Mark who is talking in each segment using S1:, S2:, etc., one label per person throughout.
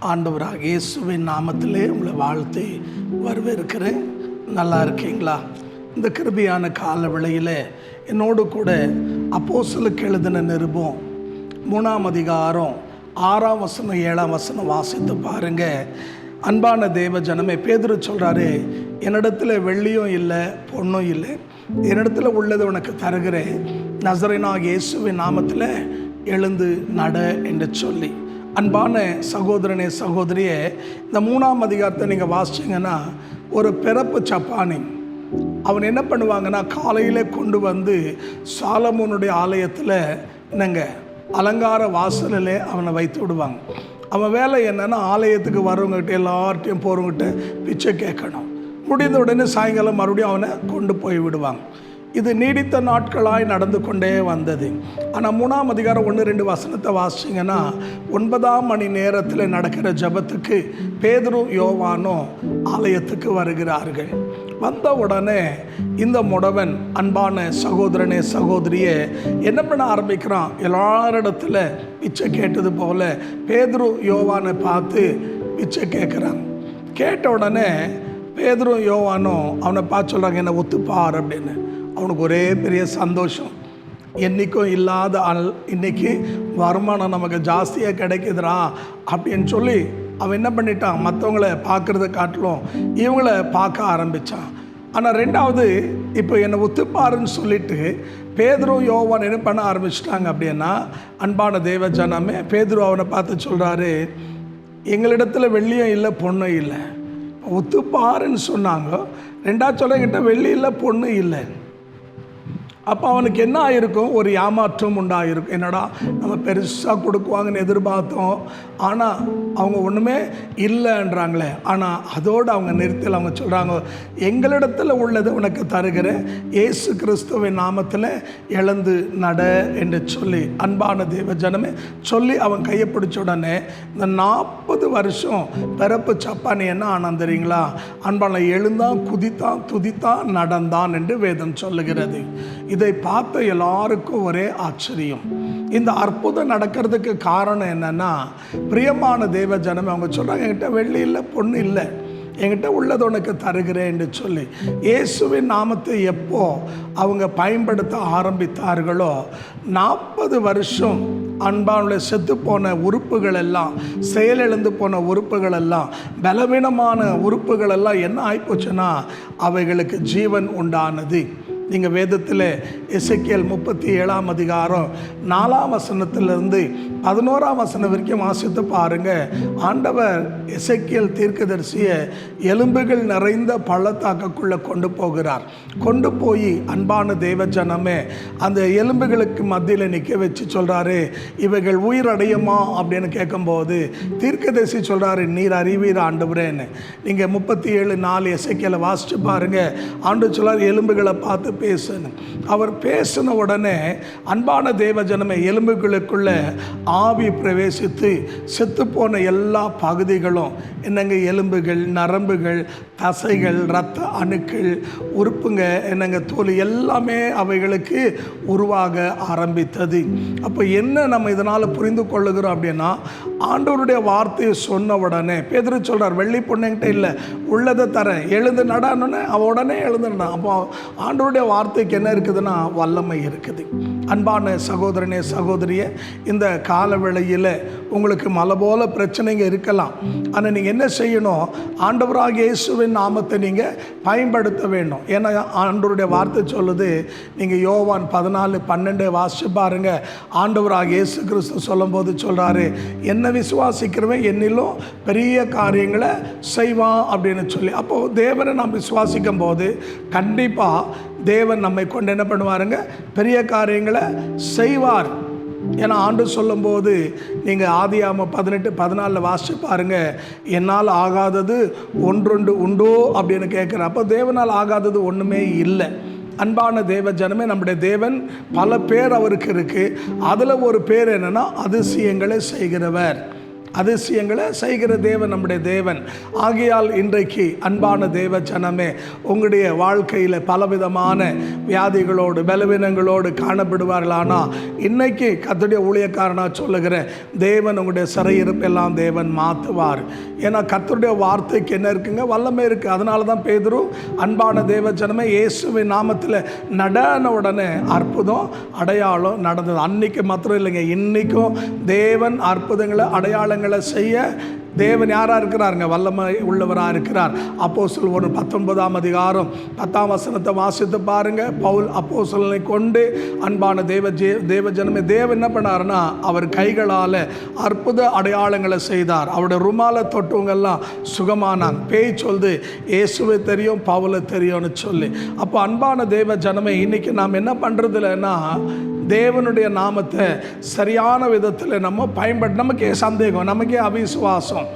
S1: ஆண்டவராக இயேசுவின் நாமத்திலே உங்களை வாழ்த்தி வரவேற்கிறேன். நல்லா இருக்கீங்களா? இந்த கிருபையான கால வேளையில் என்னோடு கூட அப்போஸ்தலருக்கு எழுதின நிருபம் 3ஆம் அதிகாரம் 6ஆம் வசனம் 7ஆம் வசனம் வாசித்து பாருங்க. அன்பான தேவ ஜனமே, பேதுரு சொல்கிறாரு, என்னிடத்துல வெள்ளியும் இல்லை பொண்ணும் இல்லை, என்னிடத்துல உள்ளது உனக்கு தருகிறேன், நசரேயனாகிய இயேசுவின் நாமத்தில் எழுந்து நட என்று சொல்லி. அன்பான சகோதரனே சகோதரியே, இந்த 3ஆம் அதிகாரத்தை நீங்கள் வாசிச்சிங்கன்னா, ஒரு பிறப்பு சப்பானி அவன் என்ன பண்ணுவாங்கன்னா, காலையில் கொண்டு வந்து சாலமோனுடைய ஆலயத்தில் நாங்கள் அலங்கார வாசலில் அவனை வைத்து விடுவாங்க. அவன் வேலை என்னென்னா, ஆலயத்துக்கு வரவங்ககிட்ட எல்லார்ட்டையும் போகிறவங்ககிட்ட பிச்சை கேட்கணும். முடிந்த உடனே சாயங்காலம் மறுபடியும் அவனை கொண்டு போய் விடுவாங்க. இது நீடித்த நாட்களாய் நடந்து கொண்டே வந்தது. ஆனால் 3ஆம் அதிகாரம் 1-2 வசனத்தை வாசிச்சிங்கன்னா, 9ஆம் மணி நேரத்தில் நடக்கிற ஜபத்துக்கு பேதுரும் யோவானும் ஆலயத்துக்கு வருகிறார்கள். வந்த உடனே இந்த முடவன், அன்பான சகோதரனே சகோதரியே, என்ன பண்ண ஆரம்பிக்கிறான்? எல்லாரிடத்துல பிச்சை கேட்டது போல பேதுரு யோவானை பார்த்து பிச்சை கேட்குறான். கேட்ட உடனே பேதுரும் யோவானும் அவனை பார்த்து சொல்கிறாங்க, என்னை ஒத்துப்பார் அப்படின்னு. அவனுக்கு ஒரே பெரிய சந்தோஷம். என்றைக்கும் இல்லாத இன்னைக்கு வருமானம் நமக்கு ஜாஸ்தியாக கிடைக்குதுரா அப்படின்னு சொல்லி அவன் என்ன பண்ணிட்டான், மற்றவங்கள பார்க்குறத காட்டிலும் இவங்கள பார்க்க ஆரம்பித்தான். ஆனால் ரெண்டாவது, இப்போ என்னை ஒத்துப்பாருன்னு சொல்லிட்டு பேதுரு யோவான் என்ன பண்ண ஆரம்பிச்சிட்டாங்க அப்படின்னா, அன்பான தேவ ஜனமே, பேதுரு அவனை பார்த்து சொல்கிறாரு, எங்களிடத்துல வெள்ளியும் இல்லை பொண்ணும் இல்லை. ஒத்துப்பாருன்னு சொன்னாங்க. ரெண்டாவது சொல்ல, என்கிட்ட வெள்ளி இல்லை பொண்ணு இல்லை. அப்போ அவனுக்கு என்ன ஆகிருக்கும்? ஒரு ஏமாற்றம் உண்டாகிருக்கும். என்னடா நம்ம பெருசாக கொடுக்குவாங்கன்னு எதிர்பார்த்தோம், ஆனால் அவங்க ஒன்றுமே இல்லைன்றாங்களே. ஆனால் அதோடு அவங்க நிறுத்தல். அவங்க சொல்கிறாங்க, எங்களிடத்தில் உள்ளதை உனக்கு தருகிறேன், இயேசு கிறிஸ்துவின் நாமத்தில் எழுந்து நட என்று சொல்லி. அன்பான தேவ ஜனமே, சொல்லி அவன் கையை பிடிச்ச உடனே இந்த 40 வருஷம் பிறப்பு சப்பானி என்ன ஆனான் தெரியுங்களா? அன்பான எழுந்தான், குதித்தான், துதித்தான், நடந்தான் என்று வேதம் சொல்லுகிறது. இதை பார்த்த எல்லாருக்கும் ஒரே ஆச்சரியம். இந்த அற்புதம் நடக்கிறதுக்கு காரணம் என்னன்னா, பிரியமான தேவ ஜனமே, அவங்க சொல்கிறாங்க, என்கிட்ட வெள்ளி இல்லை பொண்ணு இல்லை, என்கிட்ட உள்ளது உனக்கு தருகிறேன் என்று சொல்லி. இயேசுவின் நாமத்தை எப்போ அவங்க பயன்படுத்த ஆரம்பித்தார்களோ, 40 வருஷம் அன்பானுடைய செத்து போன உறுப்புகள் எல்லாம், செயலிழந்து போன உறுப்புகள் எல்லாம், பலவீனமான உறுப்புகள் எல்லாம் என்ன ஆகிப்போச்சுன்னா, அவைகளுக்கு ஜீவன் உண்டானது. நீங்கள் வேதத்தில் எசேக்கியேல் 37ஆம் அதிகாரம் 4ஆம் வசனத்திலிருந்து 11ஆம் வசனம் வரைக்கும் வாசித்து பாருங்கள். ஆண்டவர் எசேக்கியேல் தீர்க்கதரிசியை எலும்புகள் நிறைந்த பள்ளத்தாக்குக்குள்ளே கொண்டு போகிறார். கொண்டு போய் அன்பான தேவ ஜனமே, அந்த எலும்புகளுக்கு மத்தியில் நிற்க வச்சு சொல்கிறாரு, இவைகள் உயிரடையுமா அப்படின்னு கேட்கும்போது தீர்க்கதரிசி சொல்கிறாரு, நீர் அறிவீர் ஆண்டவரேன்னு. நீங்கள் 37:4 எசேக்கியேலை வாசித்து பாருங்கள். ஆண்டு சொல்கிறார், எலும்புகளை பார்த்து பேசணும். அவர் பேசின உடனே அன்பான தேவ ஜனமே, எலும்புகளுக்குள்ள ஆவி பிரவேசித்து செத்து போன எல்லா பகுதிகளும் என்னங்க, எலும்புகள், நரம்புகள், தசைகள், இரத்த அணுக்கள், உறுப்புங்க, என்னங்க, தோல் எல்லாமே அவைகளுக்கு உருவாக ஆரம்பித்தது. அப்போ என்ன நம்ம இதனால் புரிந்து கொள்ளுகிறோம் அப்படின்னா, ஆண்டவருடைய வார்த்தையை சொன்ன உடனே பேதுரு சொல்கிறார், வெள்ளி பொண்ணுங்கிட்ட இல்லை, உள்ளதை தரேன், எழுந்து நடான்னு. அவன் உடனே எழுந்துனா. அப்போ ஆண்டவருடைய வார்த்தைக்கு என்ன இருக்குதுன்னா, வல்லமை இருக்குது. அன்பான சகோதரனே சகோதரியே, இந்த கால வேளையில் உங்களுக்கு மலை போல பிரச்சனைங்க இருக்கலாம். ஆனால் நீங்கள் என்ன செய்யணும்? ஆண்டவராகிய இயேசுவின் நாமத்தை நீங்கள் பயன்படுத்த வேண்டும். ஏன்னா ஆண்டவருடைய வார்த்தை சொல்லுது, நீங்கள் யோவான் 14:12 வாசிச்சு பாருங்க. ஆண்டவராகிய இயேசு கிறிஸ்து சொல்லும்போது சொல்கிறாரு, என்ன விசுவாசிக்கிறவன் என்னிலும் பெரிய காரியங்களை செய்வான் அப்படின்னு சொல்லி. அப்போது தேவனை நாம் விசுவாசிக்கும் போது கண்டிப்பாக தேவன் நம்மை கொண்டு என்ன பண்ணுவாருங்க? பெரிய காரியங்களை செய்வார். ஏன்னா ஆண்டு சொல்லும்போது நீங்கள் ஆதியாகமம் 18:14 வாசிச்சு பாருங்கள். என்னால் ஆகாதது ஒன்றொன்று உண்டோ அப்படின்னு கேட்குற. அப்போ தேவனால் ஆகாதது ஒன்றுமே இல்லை. அன்பான தேவ ஜனமே, நம்முடைய தேவன் பல பேர் அவருக்கு இருக்குது. அதில் ஒரு பேர் என்னென்னா, அதிசயங்களை செய்கிறவர். அதிசயங்களை செய்கிற தேவன் நம்முடைய தேவன். ஆகையால் இன்றைக்கு அன்பான தேவ ஜனமே, உங்களுடைய வாழ்க்கையில் பலவிதமான வியாதிகளோடு பலவீனங்களோடு காணப்படுவார்கள். ஆனால் இன்னைக்கு கர்த்தருடைய ஊழியக்காரனாக சொல்லுகிறேன், தேவன் உங்களுடைய சிறையிருப்பெல்லாம் தேவன் மாற்றுவார். ஏன்னா கர்த்தருடைய வார்த்தைக்கு என்ன இருக்குங்க, வல்லமை இருக்குது. அதனால தான் பேதுரு, அன்பான தேவ ஜனமே, இயேசுவின் நாமத்தில் நடன உடனே அற்புதம் அடையாளம் நடந்தது. அன்னைக்கு மாத்திரம் இல்லைங்க, இன்னைக்கும் தேவன் அற்புதங்களை அடையாளங்களை செய்ய தேவன் யாராக இருக்கிறாருங்க, வல்லமை உள்ளவராக இருக்கிறார். அப்போஸ்தலர் 19ஆம் அதிகாரம் 10ஆம் வசனத்தை வாசித்து பாருங்க. பவுல் அப்போஸ்தலனை கொண்டு, அன்பான தேவ ஜனமே, தேவன் என்ன பண்ணாருன்னா அவர் கைகளால் அற்புத அடையாளங்களை செய்தார். அவருடைய ருமாலை தொட்டவங்கெல்லாம் சுகமானாங்க. பேய் சொல்லுது இயேசுவை தெரியும் பவுலை தெரியும்னு சொல்லி. அப்போ அன்பான தேவ ஜனமே, இன்னைக்கு நாம் என்ன பண்ணுறது இல்லைன்னா, தேவனுடைய நாமத்தை சரியான விதத்தில் நம்ம நமக்கே சந்தேகம், நமக்கே அவிசுவாசம்.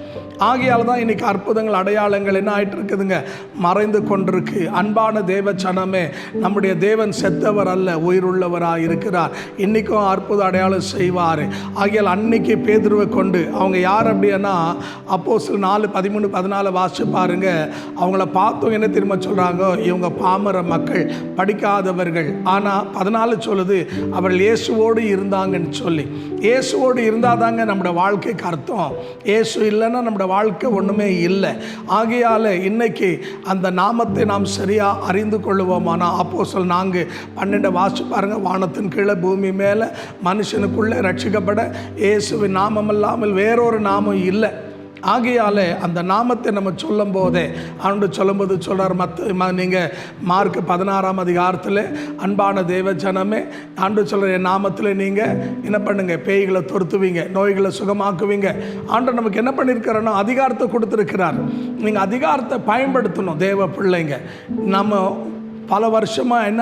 S1: ஆகையால் தான் இன்றைக்கி அற்புதங்கள் அடையாளங்கள் என்ன ஆகிட்டு இருக்குதுங்க, மறைந்து கொண்டிருக்கு. அன்பான தேவ ஜனமே, நம்முடைய தேவன் செத்தவர் அல்ல, உயிருள்ளவராக இருக்கிறார். இன்றைக்கும் அற்புத அடையாளம் செய்வார். ஆகையால் அன்னைக்கு பேதுருவை கொண்டு, அவங்க யார் அப்படின்னா, அப்போஸ்தலர் 4:13-14 வாசிச்சு பாருங்க. அவங்கள பார்த்தவங்க என்ன திரும்ப சொல்கிறாங்க, இவங்க பாமர மக்கள், படிக்காதவர்கள். ஆனால் 14 சொல்லுது அவர்கள் இயேசுவோடு இருந்தாங்கன்னு சொல்லி. இயேசுவோடு இருந்தால் தாங்க நம்முடைய வாழ்க்கைக்கு அர்த்தம். இயேசு இல்லைன்னா நம்முடைய வாழ்க்கை ஒன்றுமே இல்லை. ஆகையால் இன்னைக்கு அந்த நாமத்தை நாம் சரியாக அறிந்து கொள்ளுவோமானா, அப்போஸ்தலர் 4:12 வாசிச்சு பாருங்க. வானத்தின் கீழே பூமி மேலே மனுஷனுக்குள்ளே ரட்சிக்கப்பட இயேசுவின் நாமம் இல்லாமல் வேறொரு நாமம் இல்லை. ஆகையால் அந்த நாமத்தை நம்ம சொல்லும் போதே ஆண்டு சொல்லும்போது சொல்கிறார், நீங்கள் மார்க் 16ஆம் அதிகாரத்தில், அன்பான தேவ ஜனமே, ஆண்டு சொல்கிற என் நாமத்தில் நீங்கள் என்ன பண்ணுங்க, பேய்களை துரத்துவீங்க, நோய்களை சுகமாக்குவீங்க. ஆண்டு நமக்கு என்ன பண்ணியிருக்கிறோன்னா அதிகாரத்தை கொடுத்துருக்கிறார். நீங்கள் அதிகாரத்தை பயன்படுத்தணும். தேவ பிள்ளைங்க நம்ம பல வருஷமாக என்ன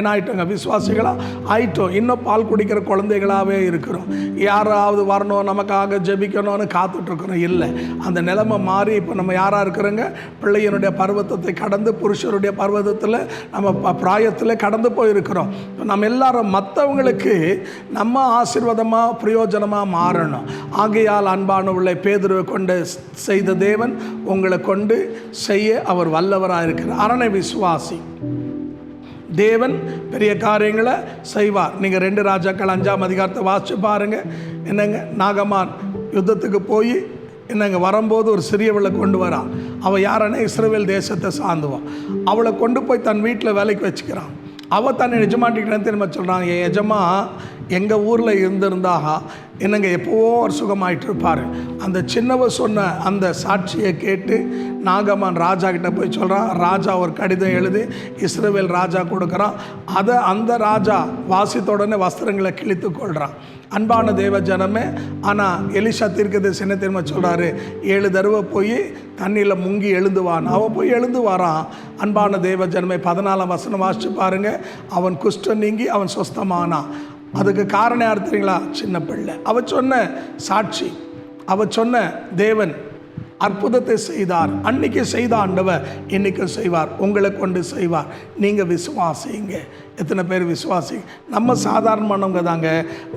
S1: ஆகிட்டோங்க, விசுவாசிகளாக ஆயிட்டோம். இன்னும் பால் குடிக்கிற குழந்தைகளாகவே இருக்கிறோம். யாராவது வரணும் நமக்காக ஜெபிக்கணும்னு காத்துட்ருக்குறோம். இல்லை, அந்த நிலைமை மாறி இப்போ நம்ம யாராக இருக்கிறோங்க, பிள்ளையனுடைய பருவத்தை கடந்து புருஷருடைய பருவத்தில் நம்ம பிராயத்தில் கடந்து போயிருக்கிறோம். நம்ம எல்லாரும் மற்றவங்களுக்கு நம்ம ஆசீர்வாதமாக பிரயோஜனமாக மாறணும். ஆகையால் அன்பான உள்ள பேதுருவை கொண்டு செய்த தேவன் உங்களை கொண்டு செய்ய அவர் வல்லவராக இருக்கிறார். அரணை விசுவாசி, தேவன் பெரிய காரியங்களை செய்வார். நீங்கள் 2 ராஜாக்கள் 5ஆம் அதிகாரத்தை வாசிச்சு பாருங்கள். என்னங்க, நாகமான் யுத்தத்துக்கு போய் என்னங்க வரும்போது ஒரு சிறியவளை கொண்டு வரான். அவள் யாரன்னா இஸ்ரவேல் தேசத்தை சார்ந்துவான். அவளை கொண்டு போய் தன் வீட்டில் வேலைக்கு வச்சுக்கிறான். அவள் தன்னை எஜமாட்டிக்கிட்டேன்னு திரும்ப சொல்கிறான், என் எஜமா எங்கள் ஊரில் இருந்திருந்தா என்னங்க எப்போவோ ஒரு சுகமாயிட்டு இருப்பார். அந்த சின்னவ சொன்ன அந்த சாட்சியை கேட்டு நாகமான் ராஜா கிட்ட போய் சொல்கிறான். ராஜா ஒரு கடிதம் எழுதி இஸ்ரவேல் ராஜா கொடுக்குறான். அதை அந்த ராஜா வாசித்த உடனே வஸ்திரங்களை கிழித்து கொள்கிறான். அன்பான தேவ ஜனமே, ஆனால் எலிஷா தீர்க்கதரிசி என்ன திரும்ப சொல்கிறாரு, 7 தடவை போய் தண்ணியில் முங்கி எழுந்துவான். அவன் போய் எழுந்து வரான். அன்பான தேவ ஜனமே, 14ஆம் வசனம் வாசிச்சு பாருங்கள். அவன் குஷ்டம் நீங்கி அவன் சொஸ்தமானான். அதுக்கு காரணம் யார் தெரியுங்களா, சின்ன பிள்ளை. அவ சொன்ன சாட்சி, அவ சொன்ன தேவன் அற்புதத்தை செய்தார். அன்னைக்கு செய்த ஆண்டவர் இன்னைக்கு செய்வார், உங்களை கொண்டு செய்வார். நீங்கள் விசுவாசிங்க. எத்தனை பேர் விசுவாசி? நம்ம சாதாரணமானவங்க தாங்க.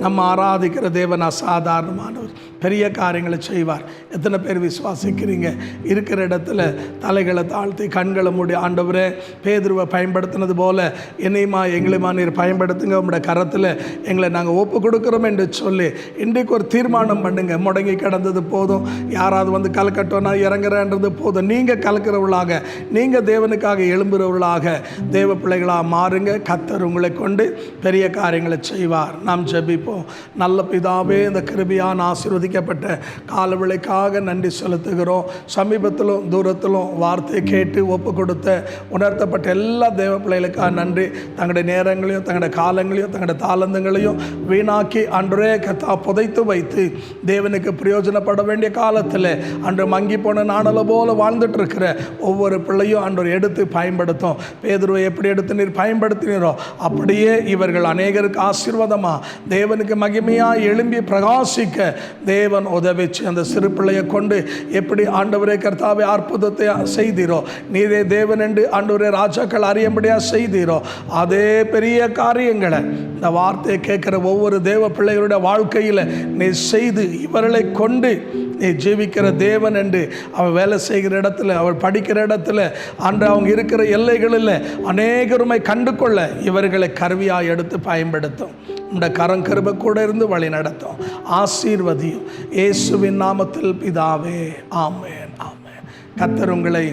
S1: நம்ம ஆராதிக்கிற தேவன் அசாதாரணமானவர், பெரிய காரியங்களை செய்வார். எத்தனை பேர் விசுவாசிக்கிறீங்க? இருக்கிற இடத்துல தலைகளை தாழ்த்தி கண்களை மூடி, ஆண்டவரே பேதுருவை பயன்படுத்தினது போல என்னையுமா எங்களையுமா நீர் பயன்படுத்துங்க, உங்களோட கரத்தில் எங்களை நாங்கள் ஒப்பு கொடுக்குறோம் என்று சொல்லி இன்றைக்கு ஒரு தீர்மானம் பண்ணுங்க. முடங்கி கிடந்தது போதும், யாராவது வந்து கலக்கட்டோன்னா இறங்குறன்றது போதும். நீங்கள் கலக்கிறவர்களாக, நீங்கள் தேவனுக்காக எழும்புறவர்களாக தேவ பிள்ளைகளாக மாறுங்க. கர்த்தர் உங்களை கொண்டு பெரிய காரியங்களை செய்வார். நாம் ஜெபிப்போம். நல்ல பிதாவே, இந்த கிருபையான ஆசீர்வதிக்கப்பட்ட காலவேளைக்காக நன்றி செலுத்துகிறோம். சமீபத்திலும் தூரத்திலும் வார்த்தையை கேட்டு ஒப்பு கொடுத்த உணர்த்தப்பட்ட எல்லா தேவ பிள்ளைகளுக்காக நன்றி. தங்களுடைய நேரங்களையும் தங்களுடைய காலங்களையும் தங்களுடைய தாளந்தங்களையும் வீணாக்கி அன்றே கத்தா புதைத்து வைத்து தேவனுக்கு பிரயோஜனப்பட வேண்டிய காலத்தில் அன்று மங்கி போன நாணலை போல வாழ்ந்துட்டு இருக்கிற ஒவ்வொரு பிள்ளையும் அன்று எடுத்து பயன்படுத்தும். பேதுருவை எப்படி எடுத்து நீர் பயன்படுத்தினீரோ அப்படியே இவர்கள் அநேகருக்கு ஆசீர்வாதமாக தேவனுக்கு மகிமையாக எழும்பி பிரகாசிக்க தேவன் உதவிச்சு அந்த சிறு பிள்ளையை கொண்டு எப்படி ஆண்டவரே கர்த்தாவே அற்புதத்தை செய்தீரோ, நீரே தேவன் என்று ஆண்டவரே ராஜாக்கள் அறியும்படியாக செய்தீரோ, அதே பெரிய காரியங்களை இந்த வார்த்தையை கேட்குற ஒவ்வொரு தேவ பிள்ளைகளுடைய வாழ்க்கையில் நீ செய்து இவர்களை கொண்டு நீ ஜீவிக்கிற தேவன் என்று அவள் வேலை செய்கிற இடத்துல, அவள் படிக்கிற இடத்துல, அன்று அவங்க இருக்கிற எல்லைகளில் அநேகருமை கண்டு கொள்ள இவர்களை கருவியாக எடுத்து பயன்படுத்தும். இந்த கரங்கருபை கூட இருந்து வழி நடத்தும். ஆசீர்வதியும் இயேசுவின் நாமத்தில் பிதாவே. ஆமென், ஆமென். கர்த்தர் உங்களை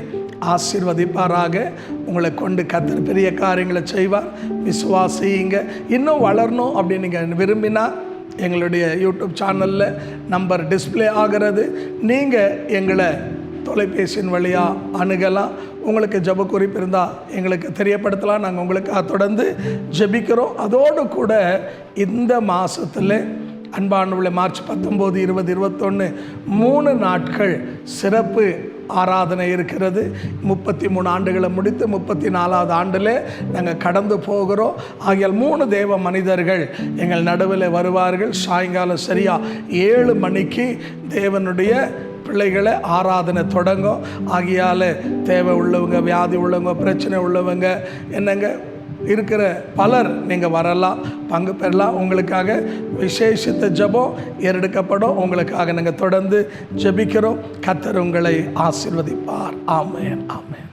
S1: ஆசீர்வதிப்பாராக. உங்களை கொண்டு கர்த்தர் பெரிய காரியங்களை செய்வார். விசுவாசியுங்க. இன்னும் வளரணும் அப்படின்னு நீங்கள் விரும்பினா எங்களுடைய யூடியூப் சேனலில் நம்பர் டிஸ்பிளே ஆகிறது. நீங்கள் எங்களை தொலைபேசியின் வழியாக அணுகலாம். உங்களுக்கு ஜெப குறிப்பு இருந்தால் எங்களுக்கு தெரியப்படுத்தலாம். நாங்கள் உங்களுக்கு தொடர்ந்து ஜெபிக்கிறோம். அதோடு கூட இந்த மாதத்தில் அன்பானவர்களே, மார்ச் 19, 20, 21 3 நாட்கள் சிறப்பு ஆராதனை இருக்கிறது. 33 ஆண்டுகளை முடித்து 34வது ஆண்டில் நாங்கள் கடந்து போகிறோம். ஆகியால் 3 தேவ மனிதர்கள் எங்கள் நடுவில் வருவார்கள். சாயங்காலம் சரியாக 7 மணிக்கு தேவனுடைய பிள்ளைகளை ஆராதனை தொடங்கும். ஆகியால் தேவை உள்ளவங்க, வியாதி உள்ளவங்க, பிரச்சனை உள்ளவங்க என்னங்க இருக்கிற பலர் நீங்கள் வரலாம், பங்கு பெறலாம். உங்களுக்காக விசேஷித்த ஜெபம் ஏறெடுக்கப்படும். உங்களுக்காக நாங்கள் தொடர்ந்து ஜெபிக்கிறோம். கர்த்தர் உங்களை ஆசீர்வதிப்பார். ஆமென், ஆமென்.